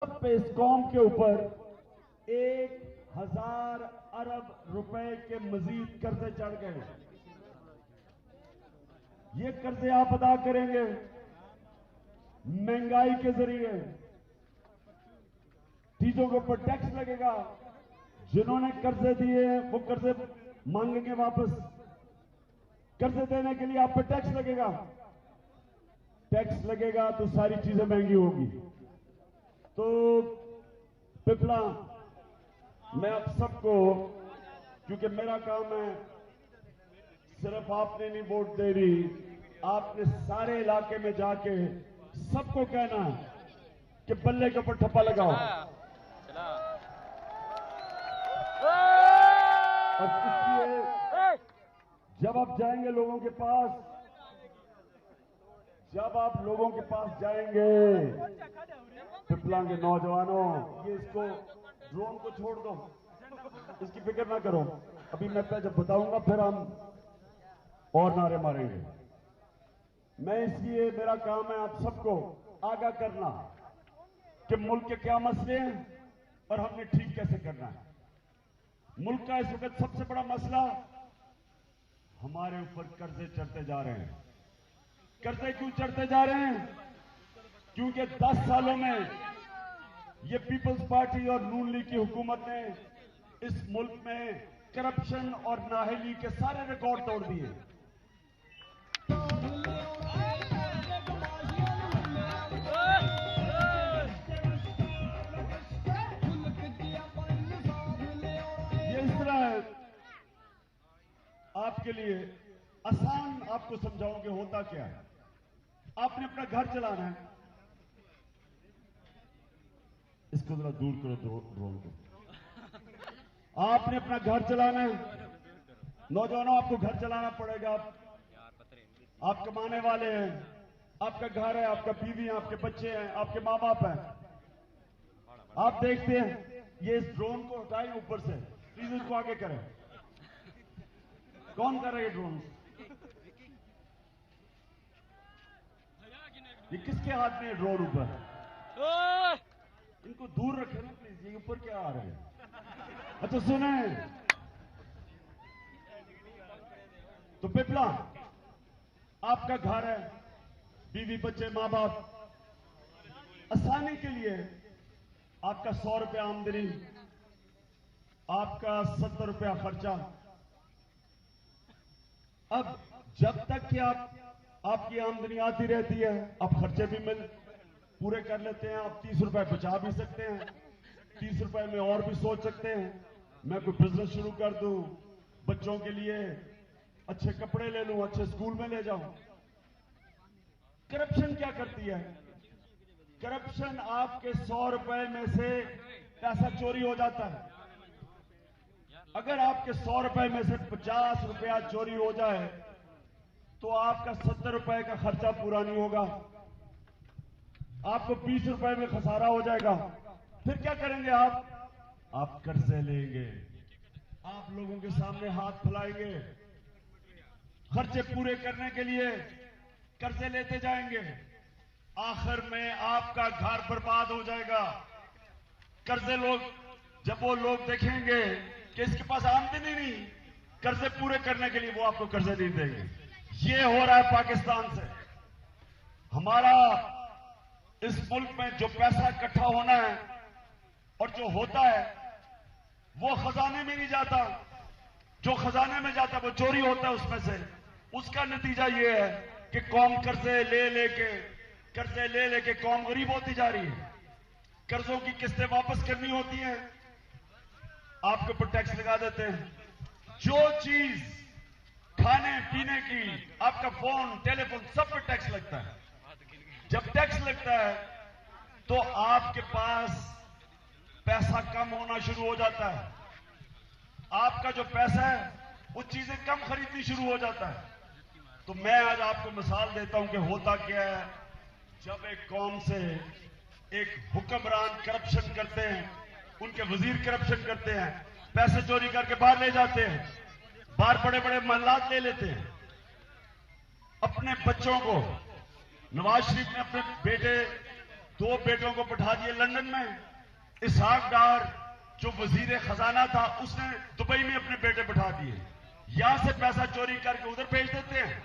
पे इस कौम के ऊपर 1,000 अरब रुपए के मजीद कर्जे चढ़ गए। ये कर्जे आप अदा करेंगे महंगाई के जरिए, चीजों के ऊपर टैक्स लगेगा। जिन्होंने कर्जे दिए वो कर्जे मांगेंगे वापस। कर्जे देने के लिए आप पे टैक्स लगेगा। टैक्स लगेगा तो सारी चीजें महंगी होगी। तो पिपला, मैं आप सबको, क्योंकि मेरा काम है, सिर्फ आपने नहीं वोट दे रही, आपने सारे इलाके में जाके सबको कहना है कि बल्ले के ऊपर ठप्पा लगाओ। और इसलिए जब आप जाएंगे लोगों के पास, जब आप लोगों के पास जाएंगे, पिपला के नौजवानों, ये इसको ड्रोन को छोड़ दो, इसकी फिक्र ना करो। अभी मैं जब बताऊंगा फिर हम और नारे मारेंगे। मैं इसलिए, मेरा काम है आप सबको आगाह करना कि मुल्क के क्या मसले हैं और हमने ठीक कैसे करना है। मुल्क का इस वक्त सबसे बड़ा मसला, हमारे ऊपर कर्जे चढ़ते जा रहे हैं। कर्जे क्यों चढ़ते जा रहे हैं? क्योंकि 10 सालों में ये पीपल्स पार्टी और नून लीग की हुकूमत ने इस मुल्क में करप्शन और नाअहली के सारे रिकॉर्ड तोड़ दिए। ये इस तरह है, आपके लिए आसान आपको समझाऊं कि होता क्या है। आपने अपना घर चलाना है, इसको जरा दूर करो ड्रोन को। आपने अपना घर चलाना है, नौजवानों, आपको घर चलाना पड़ेगा। आप कमाने वाले हैं, आपका घर है, आपका बीवी है, आपके बच्चे हैं, आपके माँ बाप हैं। आप देखते हैं, ये इस ड्रोन को हटाएं ऊपर से, प्लीज इसको आगे करें। कौन कर रहा है ड्रोन? ये किसके हाथ में ड्रोन ऊपर है? इनको दूर रखें ना प्लीज, ये ऊपर क्या आ रहे हैं? अच्छा सुने, तो पिपला, आपका घर है, बीवी बच्चे मां बाप, आसानी के लिए आपका 100 रुपया आमदनी, आपका 70 रुपया खर्चा। अब जब तक कि आपकी आमदनी आती रहती है, आप खर्चे भी पूरे कर लेते हैं। आप 30 रुपए बचा भी सकते हैं, 30 रुपए में और भी सोच सकते हैं, मैं कोई बिजनेस शुरू कर दूं, बच्चों के लिए अच्छे कपड़े ले लूं, अच्छे स्कूल में ले जाऊं। करप्शन क्या करती है? करप्शन आपके 100 रुपए में से पैसा चोरी हो जाता है। अगर आपके 100 रुपए में से 50 रुपया चोरी हो जाए तो आपका 70 रुपए का खर्चा पूरा नहीं होगा, आपको 20 रुपए में खसारा हो जाएगा। फिर क्या करेंगे आप कर्जे लेंगे, आप लोगों के सामने हाथ फैलाएंगे, खर्चे पूरे करने के लिए कर्जे लेते जाएंगे। आखिर में आपका घर बर्बाद हो जाएगा। कर्जे जब वो लोग देखेंगे कि इसके पास आमदनी नहीं, कर्जे पूरे करने के लिए वो आपको कर्जे नहीं देंगे। ये हो रहा है पाकिस्तान से। हमारा इस मुल्क में जो पैसा इकट्ठा होना है और जो होता है वो खजाने में नहीं जाता, जो खजाने में जाता है वो चोरी होता है उसमें से। उसका नतीजा ये है कि कौम कर्जे ले लेके कौम गरीब होती जा रही है। कर्जों की किस्तें वापस करनी होती हैं, आपके ऊपर टैक्स लगा देते हैं। जो चीज खाने पीने की, आपका फोन टेलीफोन सब पे टैक्स लगता है। जब टैक्स लगता है तो आपके पास पैसा कम होना शुरू हो जाता है। आपका जो पैसा है वो चीजें कम खरीदनी शुरू हो जाता है। तो मैं आज आपको मिसाल देता हूं कि होता क्या है जब एक कौम से एक हुक्मरान करप्शन करते हैं, उनके वजीर करप्शन करते हैं, पैसे चोरी करके बाहर ले जाते हैं, बाहर बड़े बड़े महलात ले लेते हैं। अपने बच्चों को, नवाज शरीफ ने अपने बेटे 2 बेटों को बैठा दिए लंदन में। इसहाक डार जो वजीर खजाना था, उसने दुबई में अपने बेटे बैठा दिए। यहां से पैसा चोरी करके उधर भेज देते हैं।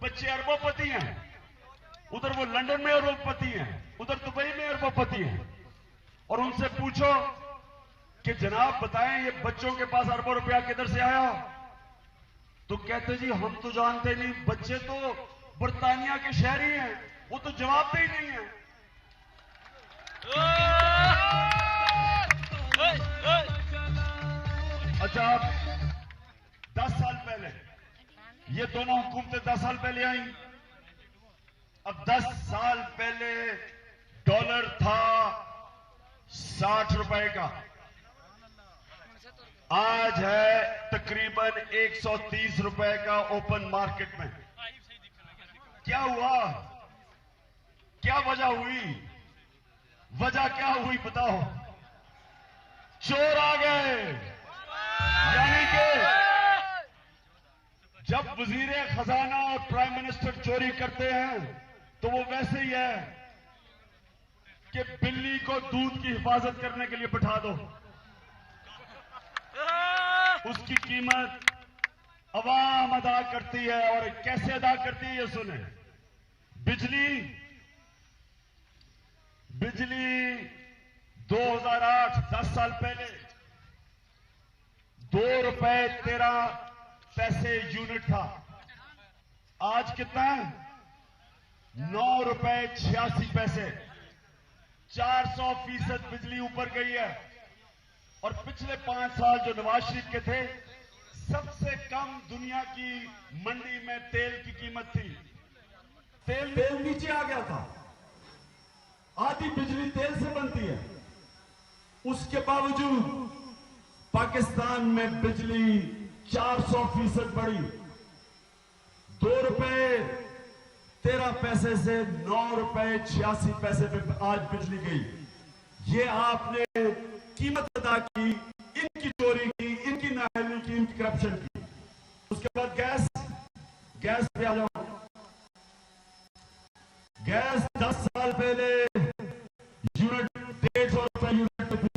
बच्चे अरबोपति हैं, उधर वो लंदन में अरबोपति हैं, उधर दुबई में अरबोपति हैं। और उनसे पूछो कि जनाब बताएं ये बच्चों के पास अरबों रुपया किधर से आया, तो कहते जी हम तो जानते नहीं, बच्चे तो बर्तानिया के शहरी हैं, वो तो जवाब दे ही नहीं है। अच्छा, 10 साल पहले ये दोनों हुकूमतें 10 साल पहले आई। अब 10 साल पहले डॉलर था 60 रुपए का, आज है तकरीबन 130 रुपए का ओपन मार्केट में। क्या हुआ? क्या वजह हुई? वजह क्या हुई बताओ? चोर आ गए। यानी कि जब वजीर खजाना और प्राइम मिनिस्टर चोरी करते हैं तो वो वैसे ही है कि बिल्ली को दूध की हिफाजत करने के लिए बैठा दो, उसकी कीमत अवाम अदा करती है। और कैसे अदा करती है ये सुने। बिजली 2008 10 साल पहले 2 रुपए 13 पैसे यूनिट था, आज कितना है? 9 रुपए 86 पैसे। 400% बिजली ऊपर गई है। और पिछले 5 साल जो नवाज शरीफ के थे, सबसे कम दुनिया की मंडी में तेल की कीमत थी। तेल नीचे आ गया था, आधी बिजली तेल से बनती है। उसके बावजूद पाकिस्तान में बिजली 400% बढ़ी। 2 रुपए 13 पैसे से 9 रुपए 86 पैसे पे आज बिजली गई। ये आपने कीमत अदा की, इनकी चोरी की, इनकी नाअहली की, इनकी करप्शन की। उसके बाद गैस पे आ जाओ। गैस 10 साल पहले यूनिट 150 रुपए यूनिट पे थी,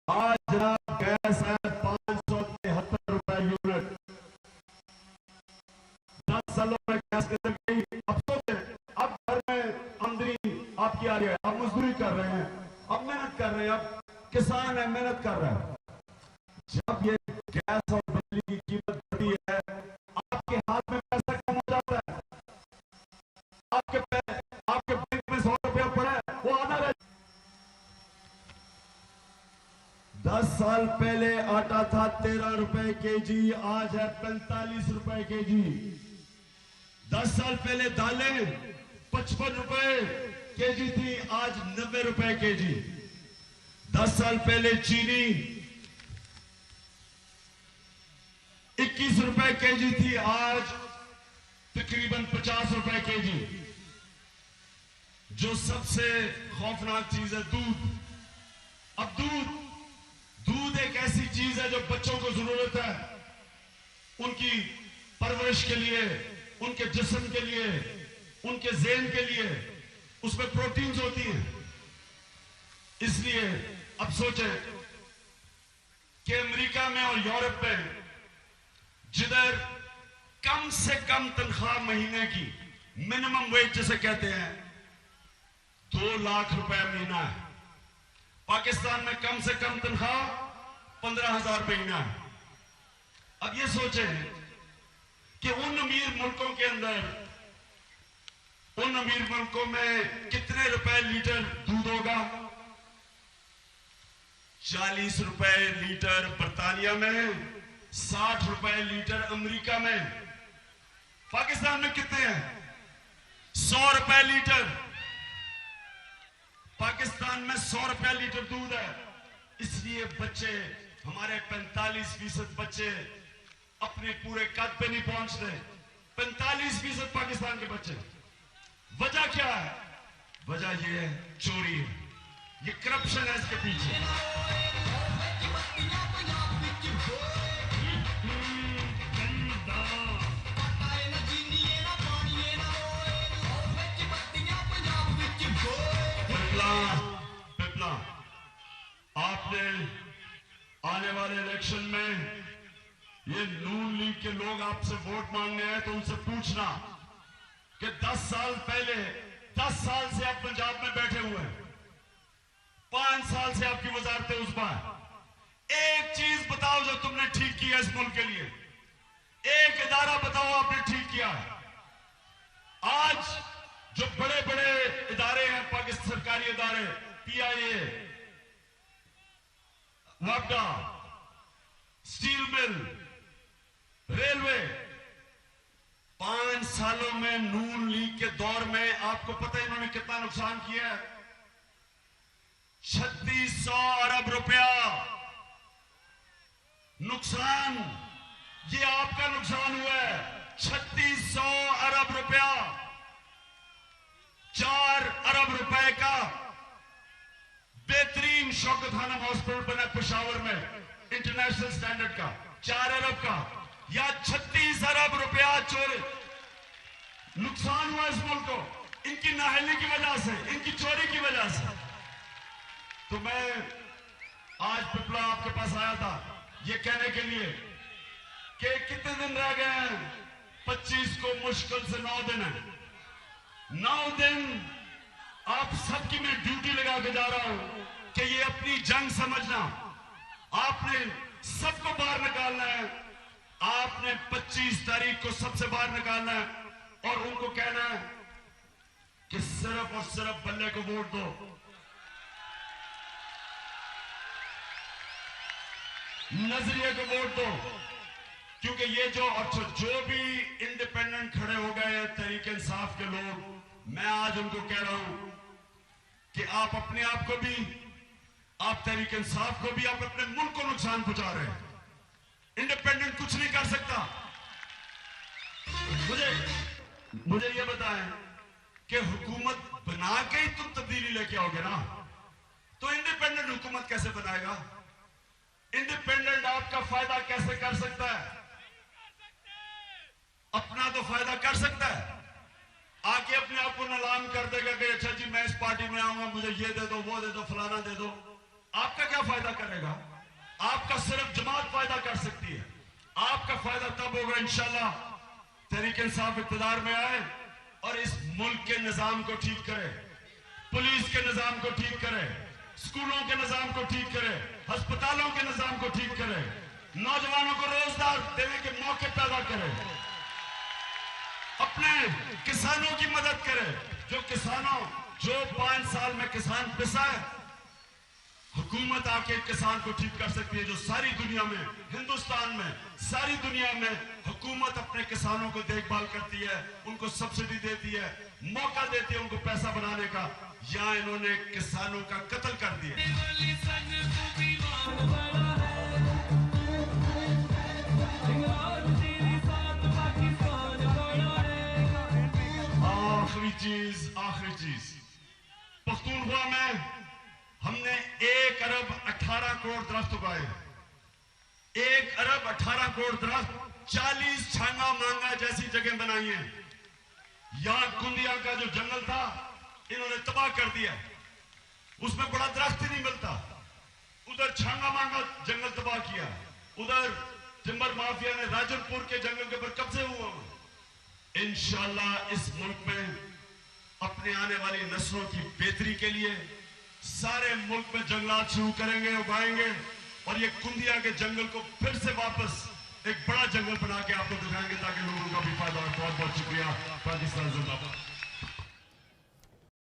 आज जनाब गैस है 573 रुपए यूनिट। 10 सालों में गैस कितने गई? अब सोचे, अब घर में आमदनी आपकी आ रही है, आप मजदूरी कर रहे हैं, अब मेहनत कर रहे हैं, अब किसान है मेहनत कर रहा है। जब ये गैस और बिजली की कीमत बढ़ती है, आपके हाथ में पैसा कम हो जाता है। आपके बैंक में 100 रुपया पड़ा है, वो आधा रह। 10 साल पहले आटा था 13 रुपए केजी, आज है 45 रुपए केजी। 10 साल पहले दालें 55 रुपए केजी थी, आज 90 रुपए केजी। 10 साल पहले चीनी 21 रुपए केजी थी, आज तकरीबन 50 रुपए केजी। जो सबसे खौफनाक चीज है दूध। अब दूध एक ऐसी चीज है जो बच्चों को जरूरत है, उनकी परवरिश के लिए, उनके जिस्म के लिए, उनके ज़हन के लिए। उसमें प्रोटीन्स होती हैं। इसलिए अब सोचें कि अमेरिका में और यूरोप में जिधर कम से कम तनख्वाह महीने की, मिनिमम वेज जिसे कहते हैं, 2 लाख रुपए महीना है, पाकिस्तान में कम से कम तनख्वाह 15,000 महीना है। अब ये सोचें कि उन अमीर मुल्कों के अंदर, उन अमीर मुल्कों में कितने रुपए लीटर दूध होगा? 40 रुपए लीटर बर्तानिया में, 60 रुपए लीटर अमेरिका में। पाकिस्तान में कितने हैं? 100 रुपए लीटर। पाकिस्तान में 100 रुपए लीटर दूध है। इसलिए बच्चे, हमारे 45% बच्चे अपने पूरे कद पे नहीं पहुंचते। 45% पाकिस्तान के बच्चे। वजह क्या है? वजह यह है चोरी है, ये करप्शन है इसके पीछे। सुनना, आपने आने वाले इलेक्शन में ये नून लीग के लोग आपसे वोट मांगने आए तो उनसे पूछना कि 10 साल पहले, 10 साल से आप पंजाब में बैठे हुए हैं, 5 साल से आपकी वजारत उज़्मा है, एक चीज बताओ जो तुमने ठीक किया इस मुल्क के लिए, एक इदारा बताओ आपने ठीक किया है। आज जो बड़े बड़े इदारे हैं, पाकिस्तान सरकारी इदारे, PIA, वापडा, स्टील मिल, रेलवे, 5 सालों में नून लीग के दौर में आपको पता है इन्होंने कितना नुकसान किया है? 3600 अरब रुपया नुकसान, ये आपका नुकसान हुआ है। 3600 अरब रुपया, 4 अरब रुपए का बेहतरीन शौकत खानम हॉस्पिटल बना पेशावर में, इंटरनेशनल स्टैंडर्ड का, 4 अरब का, या 36 अरब रुपया चोर नुकसान हुआ इस मुल्क को, इनकी नाअहली की वजह से, इनकी चोरी की वजह से। तो मैं आज पिपला आपके पास आया था ये कहने के लिए कि कितने दिन रह गए हैं, 25 को मुश्किल से 9 दिन है। 9 दिन आप सबकी मैं ड्यूटी लगा के जा रहा हूं कि ये अपनी जंग समझना, आपने सबको बाहर निकालना है, आपने 25 तारीख को सबसे बाहर निकालना है और उनको कहना है कि सिर्फ और सिर्फ बल्ले को वोट दो। नजरिए को वोट दो, क्योंकि ये जो भी इंडिपेंडेंट खड़े हो गए हैं तहरीक इंसाफ के लोग, मैं आज उनको कह रहा हूं कि आप अपने आप को भी, आप तहरीक इंसाफ को भी, आप अपने मुल्क को नुकसान पहुंचा रहे हैं। इंडिपेंडेंट कुछ नहीं कर सकता। मुझे ये बताएं कि हुकूमत बना के ही तुम तब्दीली लेके आओगे ना, तो इंडिपेंडेंट हुकूमत कैसे बनाएगा? इंडिपेंडेंट आपका फायदा कैसे कर सकता है? अपना तो फायदा कर सकता है, आके अपने आप को नीलाम कर देगा कि अच्छा जी मैं इस पार्टी में आऊंगा, मुझे ये दे दो, वो दे दो, फलाना दे दो। आपका क्या फायदा करेगा? आपका सिर्फ जमात फायदा कर सकती है। आपका फायदा तब होगा इंशाल्लाह तहरीक इंसाफ इक़्तिदार में आए और इस मुल्क के निजाम को ठीक करे, पुलिस के निजाम को ठीक करे, स्कूलों के निजाम को ठीक करे, अस्पतालों के निजाम को ठीक करे, नौजवानों को रोजगार देने के मौके पैदा करे, अपने किसानों की मदद करे। जो 5 साल में किसान पिसा है, हुकूमत आके किसान को ठीक कर सकती है। जो सारी दुनिया में, हिंदुस्तान में, सारी दुनिया में हुकूमत अपने किसानों को देखभाल करती है, उनको सब्सिडी देती है, मौका देती है उनको पैसा बनाने का। यहां इन्होंने किसानों का कत्ल कर दिया। आखिरी चीज, पख्तूनख्वा में हमने 1 अरब 18 करोड़ दरख्त उगाए। 1 अरब 18 करोड़ दरख्त 40 छांगा मांगा जैसी जगह बनाई है। यहां कुंदिया का जो जंगल था इन्होंने तबाह कर दिया, उसमें बड़ा दरख्त ही नहीं मिलता। उधर छांगा मांगा जंगल तबाह किया, उधर टिम्बर माफिया ने राजनपुर के जंगल के ऊपर कब्जे हुआ। इंशाअल्लाह इस मुल्क में अपने आने वाली नस्लों की बेहतरी के लिए सारे मुल्क में जंगलात शुरू करेंगे, उगाएंगे और ये कुंदिया के जंगल को फिर से वापस एक बड़ा जंगल बना के आपको दिखाएंगे ताकि लोगों का भी फायदा हो। बहुत बहुत शुक्रिया। पाकिस्तान जिंदाबाद।